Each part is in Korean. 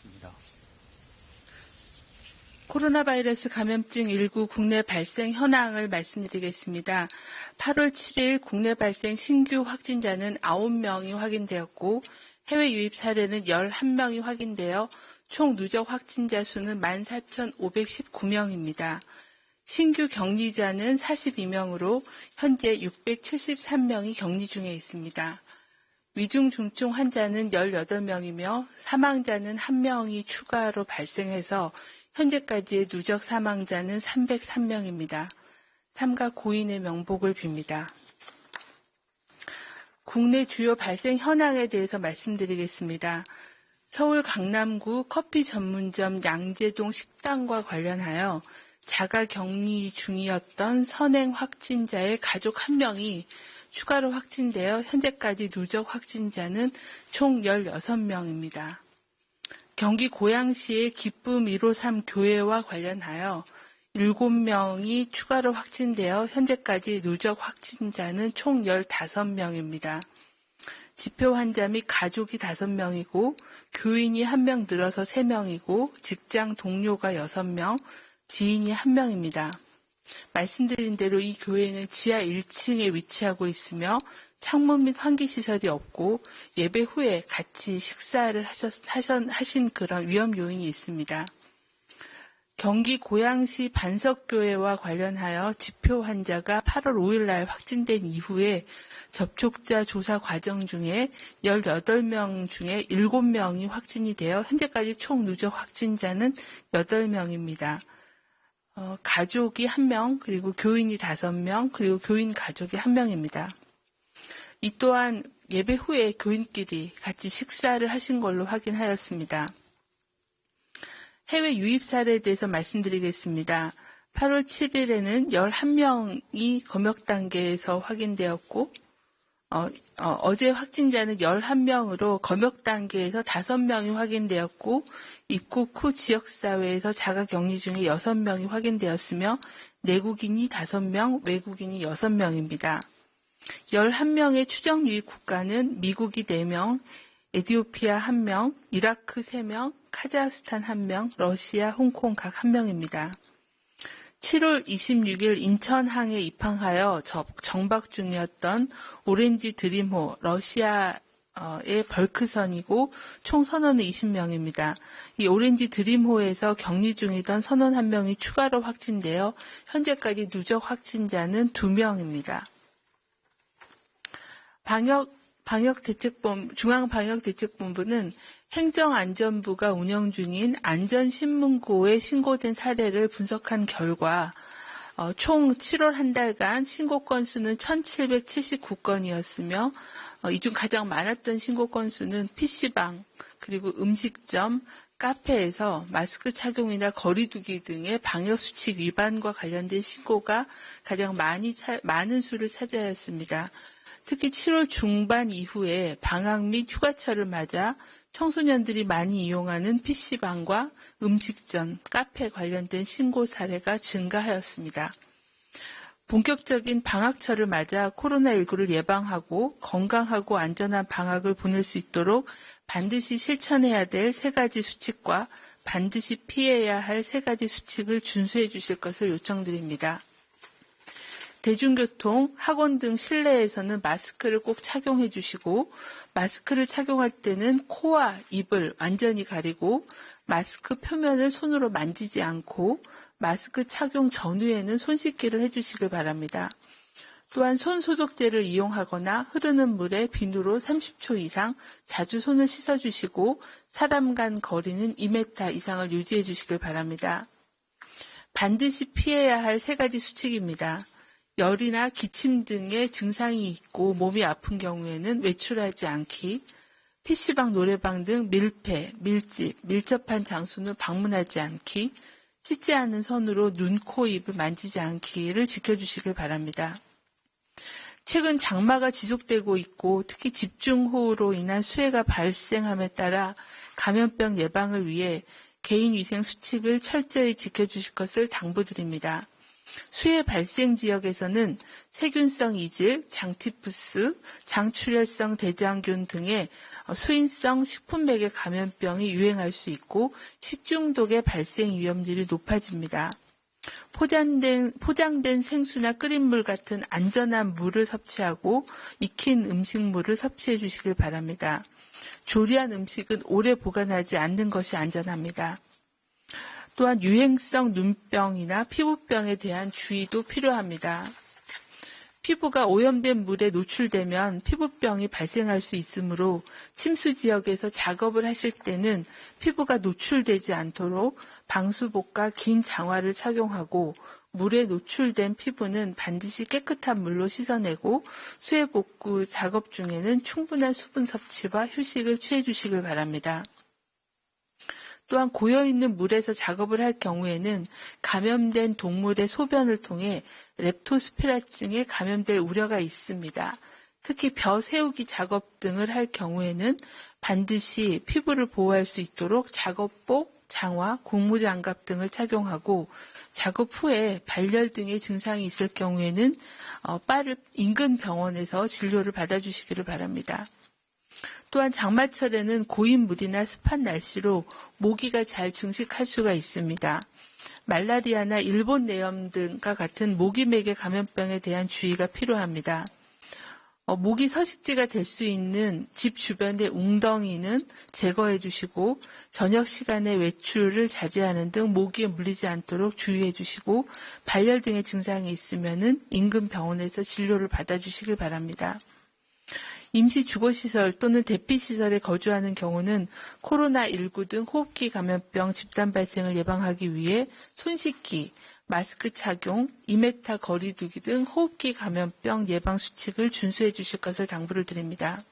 있습니다. 코로나 바이러스 감염증 19 국내 발생 현황을 말씀드리겠습니다. 8월 7일 국내 발생 신규 확진자는 9명이 확인되었고 해외 유입 사례는 11명이 확인되어 총 누적 확진자 수는 14,519명입니다. 신규 격리자는 42명으로 현재 673명이 격리 중에 있습니다. 위중 중증 환자는 18명이며 사망자는 1명이 추가로 발생해서 현재까지의 누적 사망자는 303명입니다. 삼가 고인의 명복을 빕니다. 국내 주요 발생 현황에 대해서 말씀드리겠습니다. 서울 강남구 커피 전문점 양재동 식당과 관련하여 자가 격리 중이었던 선행 확진자의 가족 1명이 추가로 확진되어 현재까지 누적 확진자는 총 16명입니다. 경기 고양시의 기쁨 153 교회와 관련하여 7명이 추가로 확진되어 현재까지 누적 확진자는 총 15명입니다. 지표 환자 및 가족이 5명이고 교인이 1명 늘어서 3명이고 직장 동료가 6명, 지인이 1명입니다. 말씀드린 대로 이 교회는 지하 1층에 위치하고 있으며 창문 및 환기시설이 없고 예배 후에 같이 식사를 하신 그런 위험 요인이 있습니다. 경기 고양시 반석교회와 관련하여 지표 환자가 8월 5일 날 확진된 이후에 접촉자 조사 과정 중에 18명 중에 7명이 확진이 되어 현재까지 총 누적 확진자는 8명입니다. 가족이 1명, 그리고 교인이 5명, 그리고 교인 가족이 1명입니다. 이 또한 예배 후에 교인끼리 같이 식사를 하신 걸로 확인하였습니다. 해외 유입 사례에 대해서 말씀드리겠습니다. 8월 7일에는 11명이 검역 단계에서 확인되었고 어제 확진자는 11명으로 검역 단계에서 5명이 확인되었고 입국 후 지역사회에서 자가격리 중에 6명이 확인되었으며 내국인이 5명, 외국인이 6명입니다. 11명의 추정 유입 국가는 미국이 4명, 에티오피아 1명, 이라크 3명, 카자흐스탄 1명, 러시아, 홍콩 각 1명입니다. 7월 26일 인천항에 입항하여 정박 중이었던 오렌지 드림호 러시아의 벌크선이고 총 선원은 20명입니다. 이 오렌지 드림호에서 격리 중이던 선원 1명이 추가로 확진되어 현재까지 누적 확진자는 2명입니다. 중앙방역대책본부는 행정안전부가 운영 중인 안전신문고에 신고된 사례를 분석한 결과 총 7월 한 달간 신고 건수는 1,779건이었으며 이 중 가장 많았던 신고 건수는 PC방, 그리고 음식점, 카페에서 마스크 착용이나 거리두기 등의 방역수칙 위반과 관련된 신고가 가장 많은 수를 차지하였습니다. 특히 7월 중반 이후에 방학 및 휴가철을 맞아 청소년들이 많이 이용하는 PC방과 음식점, 카페 관련된 신고 사례가 증가하였습니다. 본격적인 방학철을 맞아 코로나19를 예방하고 건강하고 안전한 방학을 보낼 수 있도록 반드시 실천해야 될 3가지 수칙과 반드시 피해야 할 3가지 수칙을 준수해 주실 것을 요청드립니다. 대중교통, 학원 등 실내에서는 마스크를 꼭 착용해 주시고 마스크를 착용할 때는 코와 입을 완전히 가리고 마스크 표면을 손으로 만지지 않고 마스크 착용 전후에는 손 씻기를 해주시길 바랍니다. 또한 손 소독제를 이용하거나 흐르는 물에 비누로 30초 이상 자주 손을 씻어주시고 사람 간 거리는 2m 이상을 유지해 주시길 바랍니다. 반드시 피해야 할 3가지 수칙입니다. 열이나 기침 등의 증상이 있고 몸이 아픈 경우에는 외출하지 않기, PC방, 노래방 등 밀폐, 밀집, 밀접한 장소는 방문하지 않기, 씻지 않은 손으로 눈, 코, 입을 만지지 않기를 지켜주시길 바랍니다. 최근 장마가 지속되고 있고 특히 집중호우로 인한 수해가 발생함에 따라 감염병 예방을 위해 개인위생 수칙을 철저히 지켜주실 것을 당부드립니다. 수해 발생 지역에서는 세균성 이질, 장티푸스, 장출혈성 대장균 등의 수인성 식품맥의 감염병이 유행할 수 있고 식중독의 발생 위험률이 높아집니다. 포장된 생수나 끓인 물 같은 안전한 물을 섭취하고 익힌 음식물을 섭취해 주시길 바랍니다. 조리한 음식은 오래 보관하지 않는 것이 안전합니다. 또한 유행성 눈병이나 피부병에 대한 주의도 필요합니다. 피부가 오염된 물에 노출되면 피부병이 발생할 수 있으므로 침수 지역에서 작업을 하실 때는 피부가 노출되지 않도록 방수복과 긴 장화를 착용하고 물에 노출된 피부는 반드시 깨끗한 물로 씻어내고 수해 복구 작업 중에는 충분한 수분 섭취와 휴식을 취해 주시길 바랍니다. 또한 고여있는 물에서 작업을 할 경우에는 감염된 동물의 소변을 통해 렙토스피라증에 감염될 우려가 있습니다. 특히 벼 세우기 작업 등을 할 경우에는 반드시 피부를 보호할 수 있도록 작업복, 장화, 고무장갑 등을 착용하고 작업 후에 발열 등의 증상이 있을 경우에는 인근 병원에서 진료를 받아주시기를 바랍니다. 또한 장마철에는 고인 물이나 습한 날씨로 모기가 잘 증식할 수가 있습니다. 말라리아나 일본 뇌염 등과 같은 모기맥의 감염병에 대한 주의가 필요합니다. 모기 서식지가 될 수 있는 집 주변의 웅덩이는 제거해 주시고 저녁 시간에 외출을 자제하는 등 모기에 물리지 않도록 주의해 주시고 발열 등의 증상이 있으면 인근 병원에서 진료를 받아주시길 바랍니다. 임시 주거시설 또는 대피시설에 거주하는 경우는 코로나19 등 호흡기 감염병 집단 발생을 예방하기 위해 손 씻기, 마스크 착용, 2m 거리 두기 등 호흡기 감염병 예방 수칙을 준수해 주실 것을 당부를 드립니다.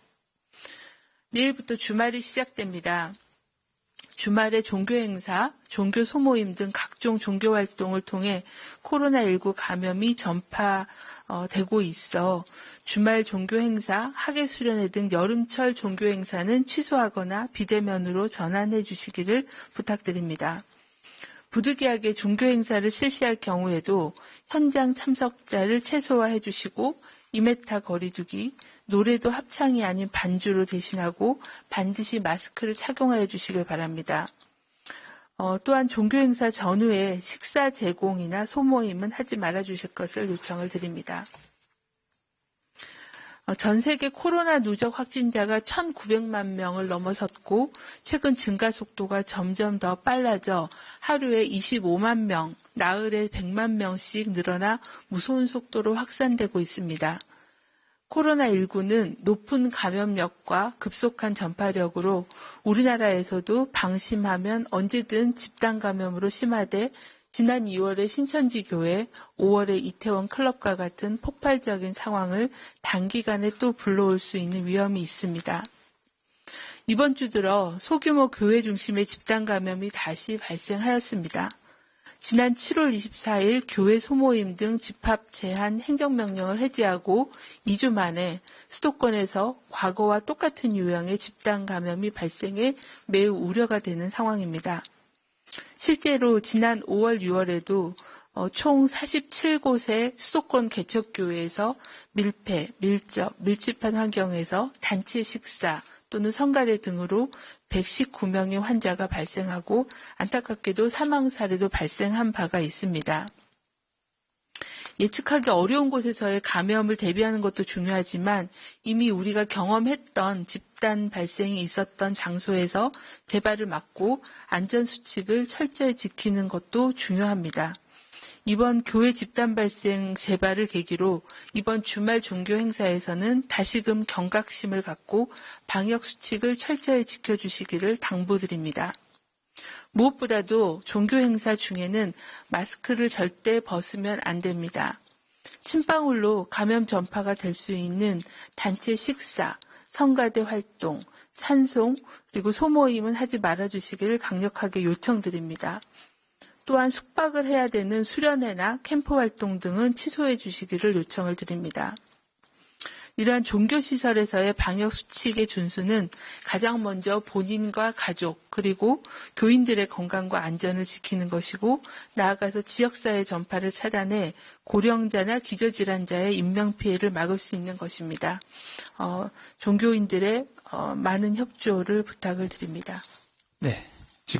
내일부터 주말이 시작됩니다. 주말에 종교행사, 종교 소모임 등 각종 종교활동을 통해 코로나19 감염이 전파되고 있어 주말 종교행사, 학예수련회 등 여름철 종교행사는 취소하거나 비대면으로 전환해 주시기를 부탁드립니다. 부득이하게 종교행사를 실시할 경우에도 현장 참석자를 최소화해 주시고 2m 거리 두기, 노래도 합창이 아닌 반주로 대신하고 반드시 마스크를 착용하여 주시길 바랍니다. 또한 종교행사 전후에 식사 제공이나 소모임은 하지 말아 주실 것을 요청을 드립니다. 전 세계 코로나 누적 확진자가 1,900만 명을 넘어섰고 최근 증가 속도가 점점 더 빨라져 하루에 25만 명, 나흘에 100만 명씩 늘어나 무서운 속도로 확산되고 있습니다. 코로나19는 높은 감염력과 급속한 전파력으로 우리나라에서도 방심하면 언제든 집단 감염으로 심화돼 지난 2월의 신천지 교회, 5월의 이태원 클럽과 같은 폭발적인 상황을 단기간에 또 불러올 수 있는 위험이 있습니다. 이번 주 들어 소규모 교회 중심의 집단 감염이 다시 발생하였습니다. 지난 7월 24일 교회 소모임 등 집합 제한 행정명령을 해제하고 2주 만에 수도권에서 과거와 똑같은 유형의 집단 감염이 발생해 매우 우려가 되는 상황입니다. 실제로 지난 5월, 6월에도 총 47곳의 수도권 개척교회에서 밀폐, 밀접, 밀집한 환경에서 단체 식사 또는 성가대 등으로 119명의 환자가 발생하고 안타깝게도 사망 사례도 발생한 바가 있습니다. 예측하기 어려운 곳에서의 감염을 대비하는 것도 중요하지만 이미 우리가 경험했던 집단 발생이 있었던 장소에서 재발을 막고 안전수칙을 철저히 지키는 것도 중요합니다. 이번 교회 집단 발생 재발을 계기로 이번 주말 종교 행사에서는 다시금 경각심을 갖고 방역 수칙을 철저히 지켜주시기를 당부드립니다. 무엇보다도 종교 행사 중에는 마스크를 절대 벗으면 안 됩니다. 침방울로 감염 전파가 될 수 있는 단체 식사, 성가대 활동, 찬송, 그리고 소모임은 하지 말아주시기를 강력하게 요청드립니다. 또한 숙박을 해야 되는 수련회나 캠프 활동 등은 취소해 주시기를 요청을 드립니다. 이러한 종교시설에서의 방역수칙의 준수는 가장 먼저 본인과 가족 그리고 교인들의 건강과 안전을 지키는 것이고 나아가서 지역사회 전파를 차단해 고령자나 기저질환자의 인명피해를 막을 수 있는 것입니다. 종교인들의 많은 협조를 부탁을 드립니다. 네.